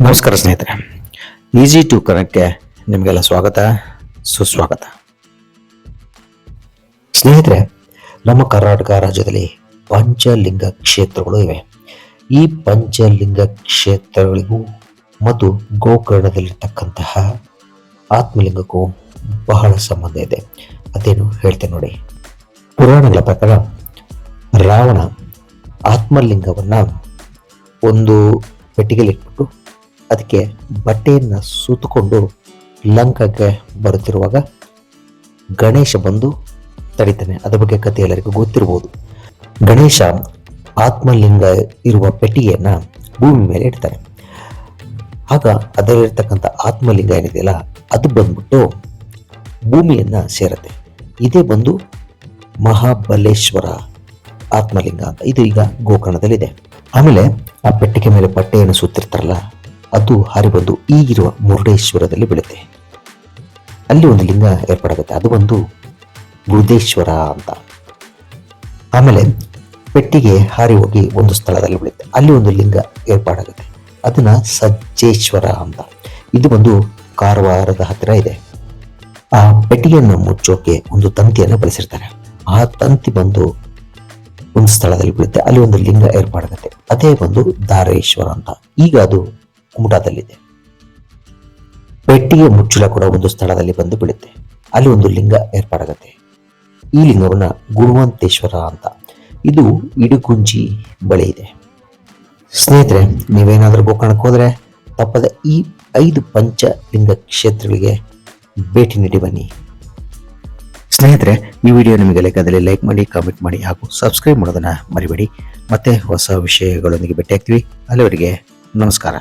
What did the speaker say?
ನಮಸ್ಕಾರ ಸ್ನೇಹಿತರೆ, easy to ಕನೆಕ್ಟ್ಗೆ ನಿಮಗೆಲ್ಲ ಸ್ವಾಗತ ಸುಸ್ವಾಗತ. ಸ್ನೇಹಿತರೆ, ನಮ್ಮ ಕರ್ನಾಟಕ ರಾಜ್ಯದಲ್ಲಿ ಪಂಚಲಿಂಗ ಕ್ಷೇತ್ರಗಳು ಇವೆ. ಈ ಪಂಚಲಿಂಗ ಕ್ಷೇತ್ರಗಳಿಗೂ ಮತ್ತು ಗೋಕರ್ಣದಲ್ಲಿರ್ತಕ್ಕಂತಹ ಆತ್ಮಲಿಂಗಕ್ಕೂ ಬಹಳ ಸಂಬಂಧ ಇದೆ. ಅದೇನು ಹೇಳ್ತೇನೆ ನೋಡಿ. ಪುರಾಣಗಳ ಪ್ರಕಾರ ರಾವಣ ಆತ್ಮಲಿಂಗವನ್ನ ಒಂದು ಪೆಟ್ಟಿಗೆಲಿಟ್ಬಿಟ್ಟು ಅದಕ್ಕೆ ಬಟ್ಟೆಯನ್ನು ಸುತ್ತಕೊಂಡು ಲಂಕಾಕ್ಕೆ ಬರುತ್ತಿರುವಾಗ ಗಣೇಶ ಬಂದು ತಡಿತಾನೆ. ಅದರ ಬಗ್ಗೆ ಕಥೆ ಎಲ್ಲರಿಗೂ ಗೊತ್ತಿರ್ಬೋದು. ಗಣೇಶ ಆತ್ಮಲಿಂಗ ಇರುವ ಪೆಟ್ಟಿಗೆಯನ್ನ ಭೂಮಿ ಮೇಲೆ ಇಡ್ತಾನೆ. ಆಗ ಅದರಲ್ಲಿರ್ತಕ್ಕಂಥ ಆತ್ಮಲಿಂಗ ಏನಿದೆಯಲ್ಲ, ಅದು ಬಂದ್ಬಿಟ್ಟು ಭೂಮಿಯನ್ನ ಸೇರತ್ತೆ. ಇದೇ ಬಂದು ಮಹಾಬಲೇಶ್ವರ ಆತ್ಮಲಿಂಗ ಅಂತ. ಇದು ಈಗ ಗೋಕರ್ಣದಲ್ಲಿದೆ. ಆಮೇಲೆ ಆ ಪೆಟ್ಟಿಗೆ ಮೇಲೆ ಬಟ್ಟೆಯನ್ನು ಸುತ್ತಿರ್ತಾರಲ್ಲ, ಅದು ಹಾರಿ ಬಂದು ಈಗಿರುವ ಮುರುಡೇಶ್ವರದಲ್ಲಿ ಬೀಳುತ್ತೆ. ಅಲ್ಲಿ ಒಂದು ಲಿಂಗ ಏರ್ಪಡಾಗುತ್ತೆ. ಅದು ಒಂದು ಬೃಹದೇಶ್ವರ ಅಂತ. ಆಮೇಲೆ ಪೆಟ್ಟಿಗೆ ಹಾರಿ ಹೋಗಿ ಒಂದು ಸ್ಥಳದಲ್ಲಿ ಬೀಳುತ್ತೆ. ಅಲ್ಲಿ ಒಂದು ಲಿಂಗ ಏರ್ಪಾಡಾಗುತ್ತೆ. ಅದನ್ನ ಸಜ್ಜೇಶ್ವರ ಅಂತ. ಇದು ಬಂದು ಕಾರವಾರದ ಹತ್ತಿರ ಇದೆ. ಆ ಪೆಟ್ಟಿಗೆಯನ್ನು ಮುಚ್ಚೋಕೆ ಒಂದು ತಂತಿಯನ್ನು ಬಳಸಿರ್ತಾರೆ. ಆ ತಂತಿ ಬಂದು ಒಂದು ಸ್ಥಳದಲ್ಲಿ ಬೀಳುತ್ತೆ. ಅಲ್ಲಿ ಒಂದು ಲಿಂಗ ಏರ್ಪಾಡಾಗುತ್ತೆ. ಅದೇ ಒಂದು ದಾರೇಶ್ವರ ಅಂತ. ಈಗ ಅದು ಕುಮಟಾದಲ್ಲಿದೆ. ಪೆಟ್ಟಿಗೆ ಮುಚ್ಚಳ ಕೂಡ ಒಂದು ಸ್ಥಳದಲ್ಲಿ ಬಂದು ಬೀಳುತ್ತೆ. ಅಲ್ಲಿ ಒಂದು ಲಿಂಗ ಏರ್ಪಾಡಾಗುತ್ತೆ. ಈ ಲಿಂಗವನ್ನ ಗುಣವಂತೇಶ್ವರ ಅಂತ. ಇದು ಇಡುಗುಂಜಿ ಬಳಿ ಇದೆ. ಸ್ನೇಹಿತರೆ, ನೀವೇನಾದ್ರೂ ಗೋಕರ್ಣಕ್ಕೆ ಹೋದ್ರೆ ತಪ್ಪದೆ ಈ 5 ಪಂಚಲಿಂಗ ಕ್ಷೇತ್ರಗಳಿಗೆ ಭೇಟಿ ನೀಡಿ ಬನ್ನಿ. ಸ್ನೇಹಿತರೆ, ಈ ವಿಡಿಯೋ ನಿಮಗೆ ಬೇಕಾದಲ್ಲಿ ಲೈಕ್ ಮಾಡಿ, ಕಾಮೆಂಟ್ ಮಾಡಿ ಹಾಗೂ ಸಬ್ಸ್ಕ್ರೈಬ್ ಮಾಡೋದನ್ನ ಮರಿಬೇಡಿ. ಮತ್ತೆ ಹೊಸ ವಿಷಯಗಳೊಂದಿಗೆ ಭೇಟಿ ಆಗ್ತೀವಿ. ಅಲ್ಲಿವರೆಗೆ ನಮಸ್ಕಾರ.